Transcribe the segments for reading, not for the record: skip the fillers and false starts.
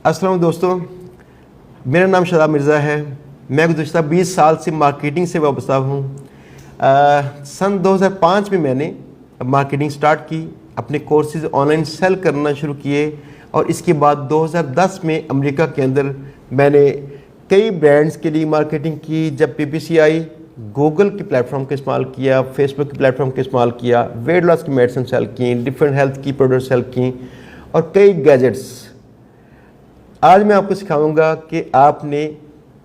अस्सलाम दोस्तों, मेरा नाम शादाब मिर्ज़ा है। मैं गुज़श्ता 20 साल से मार्केटिंग से वाबस्ता हूँ। सन 2005 में मैंने मार्केटिंग स्टार्ट की, अपने कोर्सेज़ ऑनलाइन सेल करना शुरू किए और इसके बाद 2010 में अमेरिका के अंदर मैंने कई ब्रांड्स के लिए मार्केटिंग की। जब PPC आई, गूगल के प्लेटफॉर्म का इस्तेमाल किया, फेसबुक के प्लेटफॉर्म का इस्तेमाल किया, वेट लॉस की मेडिसिन सेल की, डिफरेंट हेल्थ की प्रोडक्ट सेल की और कई गैजेट्स। आज मैं आपको सिखाऊंगा कि आपने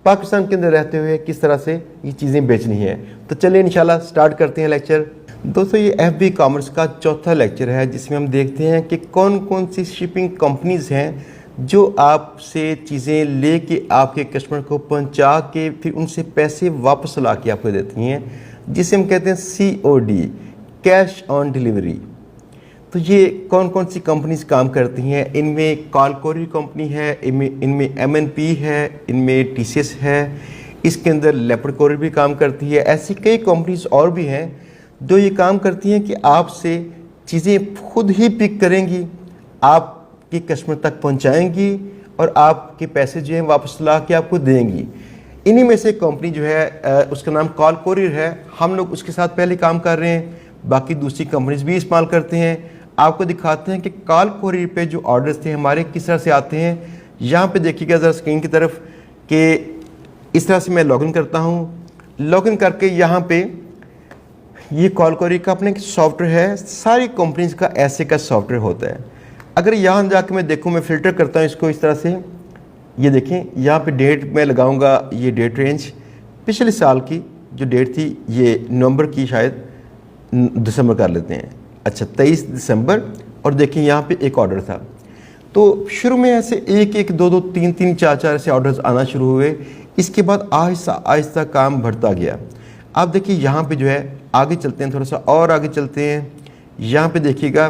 पाकिस्तान के अंदर रहते हुए किस तरह से ये चीज़ें बेचनी है। तो चलिए इंशाल्लाह स्टार्ट करते हैं लेक्चर। दोस्तों, ये FB कॉमर्स का चौथा लेक्चर है जिसमें हम देखते हैं कि कौन कौन सी शिपिंग कंपनीज़ हैं जो आपसे चीज़ें ले के आपके कस्टमर को पहुंचा के फिर उनसे पैसे वापस ला के आपको देती हैं, जिसे हम कहते हैं COD, कैश ऑन डिलीवरी। तो ये कौन कौन सी कंपनीज काम करती हैं? इनमें कॉलकोरी कंपनी है, इनमें MNP है, इनमें TCS है, इसके अंदर लेपर्ड कोरियर भी काम करती है। ऐसी कई कंपनीज और भी हैं जो ये काम करती हैं कि आपसे चीज़ें खुद ही पिक करेंगी, आपके कस्टमर तक पहुंचाएंगी और आपके पैसे जो हैं वापस ला के आपको देंगी। इन्हीं में से कंपनी जो है उसका नाम कॉलकोरियर है। हम लोग उसके साथ पहले काम कर रहे हैं, बाकी दूसरी कंपनीज भी इस्तेमाल करते हैं। आपको दिखाते हैं कि कॉलकोरियर पे जो ऑर्डर्स थे हमारे किस तरह से आते हैं। यहाँ पे देखिएगा ज़रा स्क्रीन की तरफ कि इस तरह से मैं लॉगिन करता हूँ। लॉगिन करके यहाँ पे ये कॉलकोरियर का अपने सॉफ्टवेयर है। सारी कंपनीज का ऐसे का सॉफ्टवेयर होता है। अगर यहाँ जाके मैं देखूँ, मैं फ़िल्टर करता हूँ इसको इस तरह से, ये देखें यहाँ पे डेट मैं लगाऊँगा, ये डेट रेंज पिछले साल की जो डेट थी, ये नवंबर की, शायद दिसंबर कर लेते हैं। अच्छा, 23 दिसंबर। और देखिए यहाँ पे एक ऑर्डर था। तो शुरू में ऐसे एक एक, दो दो, तीन तीन, चार चार ऐसे ऑर्डर्स आना शुरू हुए। इसके बाद आहिस्ता आहिस्ता काम बढ़ता गया। आप देखिए यहाँ पे जो है, आगे चलते हैं, थोड़ा सा और आगे चलते हैं। यहाँ पे देखिएगा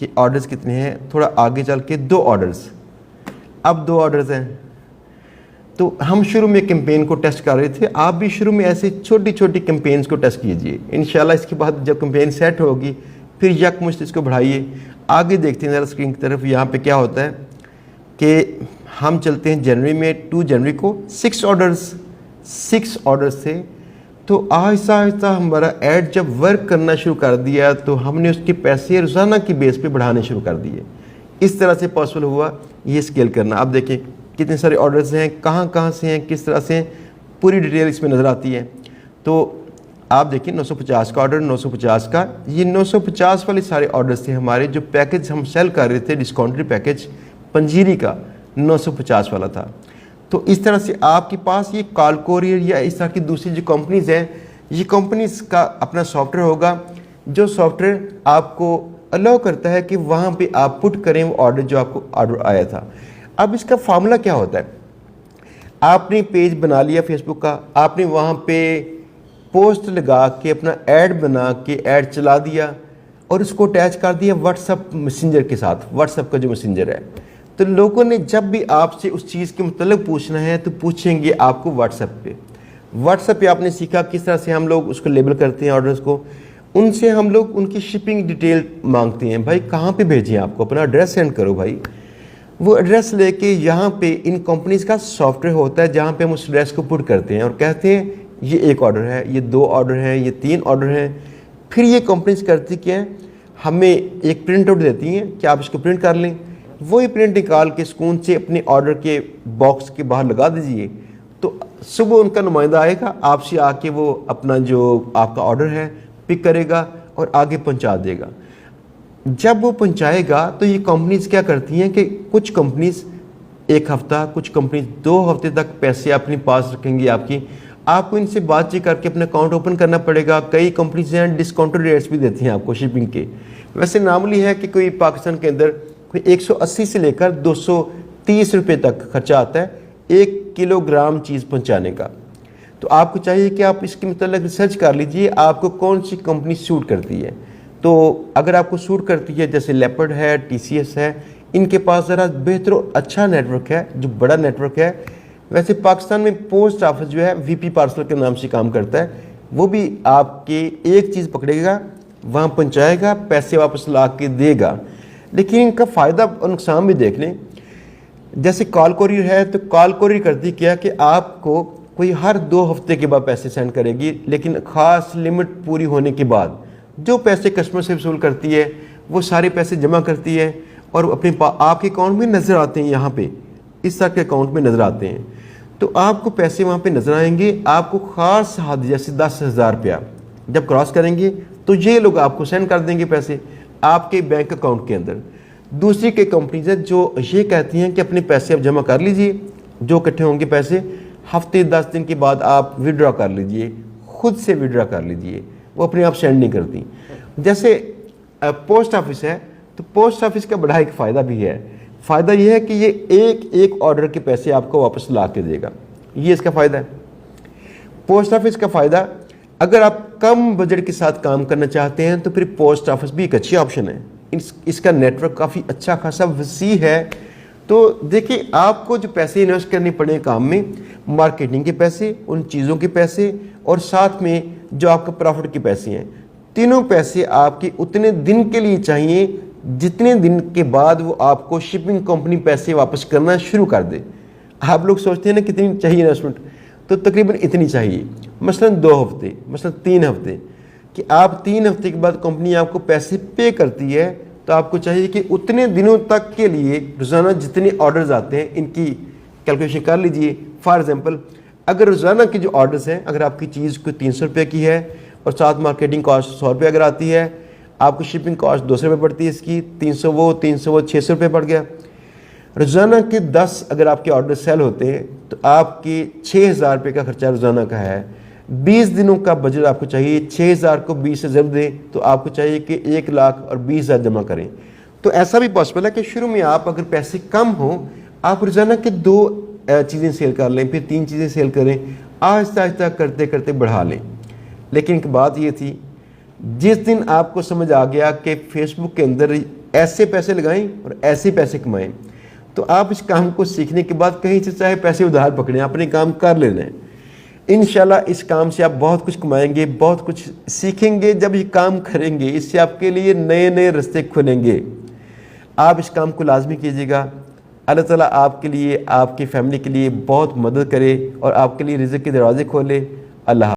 कि ऑर्डर्स कितने हैं। थोड़ा आगे चल के 2 ऑर्डर्स, अब 2 ऑर्डर्स हैं। तो हम शुरू में कैंपेन को टेस्ट कर रहे थे। आप भी शुरू में ऐसे छोटी छोटी कैंपेन्स को टेस्ट कीजिए। इंशाल्लाह इसके बाद जब कैंपेन सेट होगी फिर यकमुश्त इसको बढ़ाइए। आगे देखते हैं ज़रा स्क्रीन की तरफ। यहाँ पे क्या होता है कि हम चलते हैं जनवरी में, 2 जनवरी को 6 ऑर्डर्स थे। तो आहिस्ता आहिस्ता हमारा ऐड जब वर्क करना शुरू कर दिया तो हमने उसके पैसे रोज़ाना की बेस पे बढ़ाने शुरू कर दिए। इस तरह से पॉसिबल हुआ ये स्केल करना। आप देखें कितने सारे ऑर्डर्स हैं, कहाँ कहाँ से हैं, किस तरह से, पूरी डिटेल इसमें नज़र आती है। तो आप देखिए 950 का ऑर्डर, 950 का, ये 950 वाले सारे ऑर्डर्स थे हमारे। जो पैकेज हम सेल कर रहे थे, डिस्काउंटेड पैकेज पंजीरी का 950 वाला था। तो इस तरह से आपके पास ये कॉलकोरियर या इस तरह की दूसरी जो कंपनीज हैं, ये कंपनीज का अपना सॉफ्टवेयर होगा जो सॉफ्टवेयर आपको अलाउ करता है कि वहाँ पे आप पुट करें वो ऑर्डर जो आपको ऑर्डर आया था। अब इसका फार्मूला क्या होता है? आपने पेज बना लिया फेसबुक का, आपने वहाँ पे पोस्ट लगा के अपना ऐड बना के ऐड चला दिया और उसको अटैच कर दिया व्हाट्सएप मैसेंजर के साथ। व्हाट्सएप का जो मैसेंजर है, तो लोगों ने जब भी आपसे उस चीज़ के मतलब पूछना है तो पूछेंगे आपको व्हाट्सएप पे। व्हाट्सएप पे आपने सीखा किस तरह से हम लोग उसको लेबल करते हैं ऑर्डर्स को। उनसे हम लोग उनकी शिपिंग डिटेल मांगते हैं। भाई कहाँ पे भेजें आपको, अपना एड्रेस सेंड करो भाई। वो एड्रेस लेके यहाँ पे इन कंपनीज का सॉफ्टवेयर होता है जहाँ पे हम उस एड्रेस को पुट करते हैं और कहते हैं ये 1 ऑर्डर है, ये 2 ऑर्डर हैं, ये 3 ऑर्डर हैं। फिर ये कंपनीज करती क्या है, हमें एक प्रिंट आउट देती हैं कि आप इसको प्रिंट कर लें। वही प्रिंट निकाल के सुकून से अपने ऑर्डर के बॉक्स के बाहर लगा दीजिए। तो सुबह उनका नुमाइंदा आएगा, आपसे आके वो अपना जो आपका ऑर्डर है पिक करेगा और आगे पहुंचा देगा। जब वो पहुंचाएगा तो ये कंपनीज क्या करती हैं कि कुछ कंपनीज 1 हफ्ता, कुछ कंपनीज 2 हफ्ते तक पैसे अपने पास रखेंगी आपकी। आपको इनसे बातचीत करके अपना अकाउंट ओपन करना पड़ेगा। कई कंपनीज हैं डिस्काउंटेड रेट्स भी देती हैं आपको शिपिंग के। वैसे नार्मली है कि कोई पाकिस्तान के अंदर कोई 180 से लेकर 230 रुपये तक खर्चा आता है 1 किलोग्राम चीज़ पहुंचाने का। तो आपको चाहिए कि आप इसके मतलब रिसर्च कर लीजिए आपको कौन सी कंपनी सूट करती है। तो अगर आपको सूट करती है जैसे लेपर्ड है, TCS है, इनके पास ज़रा बेहतर और अच्छा नेटवर्क है, जो बड़ा नेटवर्क है। वैसे पाकिस्तान में पोस्ट ऑफिस जो है VP पार्सल के नाम से काम करता है। वो भी आपके एक चीज़ पकड़ेगा, वहाँ पहुँचाएगा, पैसे वापस ला के देगा। लेकिन इनका फ़ायदा और नुकसान भी देख लें। جیسے کال کوریئر ہے تو کال کوریئر کرتی کیا کہ آپ کو کوئی ہر 2 ہفتے کے بعد پیسے سینڈ کرے گی، لیکن خاص لمٹ پوری ہونے کے بعد جو پیسے کسٹمر سے وصول کرتی ہے وہ سارے پیسے جمع کرتی ہے اور اپنے آپ کے اکاؤنٹ میں نظر آتے ہیں، یہاں پہ اس طرح کے اکاؤنٹ میں نظر آتے ہیں. تو آپ کو پیسے وہاں پہ نظر آئیں گے. آپ کو خاص حد جیسے 10,000 روپیہ جب کراس کریں گے تو یہ لوگ آپ کو سینڈ کر دیں گے پیسے آپ کے بینک اکاؤنٹ کے اندر. دوسری کئی کمپنیز ہیں جو یہ کہتی ہیں کہ اپنے پیسے آپ جمع کر لیجئے، جو اکٹھے ہوں گے پیسے ہفتے 10 دن کے بعد آپ وڈرا کر لیجئے، خود سے وڈرا کر لیجئے، وہ اپنے آپ سینڈ نہیں کرتی. جیسے پوسٹ آفس ہے تو پوسٹ آفس کا بڑا ایک فائدہ بھی ہے. فائدہ یہ ہے کہ یہ ایک آرڈر کے پیسے آپ کو واپس لا کے دے گا، یہ اس کا فائدہ ہے. پوسٹ آفس کا فائدہ، اگر آپ کم بجٹ کے ساتھ کام کرنا چاہتے ہیں تو پھر پوسٹ آفس بھی ایک اچھی آپشن ہے. اس کا نیٹ ورک کافی اچھا خاصا وسیع ہے. تو دیکھیں آپ کو جو پیسے انویسٹ کرنے پڑے کام میں، مارکیٹنگ کے پیسے، ان چیزوں کے پیسے، اور ساتھ میں جو آپ کا پروفٹ کے پیسے ہیں، تینوں پیسے آپ کے اتنے دن کے لیے چاہیے جتنے دن کے بعد وہ آپ کو شپنگ کمپنی پیسے واپس کرنا شروع کر دے. آپ لوگ سوچتے ہیں نا کتنی چاہیے انویسٹمنٹ، تو تقریباً اتنی چاہیے. مثلا 2 ہفتے، مثلا 3 ہفتے، کہ آپ 3 ہفتے کے بعد کمپنی آپ کو پیسے پے کرتی ہے تو آپ کو چاہیے کہ اتنے دنوں تک کے لیے روزانہ جتنے آرڈرز آتے ہیں ان کی کیلکولیشن کر لیجئے. فار ایگزامپل اگر روزانہ کے جو آرڈرز ہیں، اگر آپ کی چیز کوئی 300 روپے کی ہے اور ساتھ مارکیٹنگ کاسٹ 100 روپے اگر آتی ہے، آپ کو شپنگ کاسٹ 200 روپے پڑتی ہے، اس کی 300 وہ 600 روپے پڑ گیا. روزانہ کے 10 اگر آپ کے آرڈر سیل ہوتے ہیں تو آپ کے 6,000 روپے کا خرچہ روزانہ کا ہے. 20 دنوں کا بجٹ آپ کو چاہیے. 6,000 کو 20 سے ضرب دیں تو آپ کو چاہیے کہ 1,20,000 جمع کریں. تو ایسا بھی پاسبل ہے کہ شروع میں آپ اگر پیسے کم ہوں، آپ روزانہ کے 2 چیزیں سیل کر لیں، پھر 3 چیزیں سیل کریں، آہستہ آہستہ کرتے کرتے بڑھا لیں. لیکن ایک بات یہ تھی، جس دن آپ کو سمجھ آ گیا کہ فیس بک کے اندر ایسے پیسے لگائیں اور ایسے پیسے کمائیں، تو آپ اس کام کو سیکھنے کے بعد کہیں سے چاہے پیسے ادھار پکڑیں، اپنے کام کر لینا ہے. انشاءاللہ اس کام سے آپ بہت کچھ کمائیں گے، بہت کچھ سیکھیں گے. جب یہ کام کریں گے اس سے آپ کے لیے نئے رستے کھلیں گے. آپ اس کام کو لازمی کیجیے گا. اللہ تعالیٰ آپ کے لیے، آپ کی فیملی کے لیے بہت مدد کرے اور آپ کے لیے رزق کے دروازے کھولے. اللہ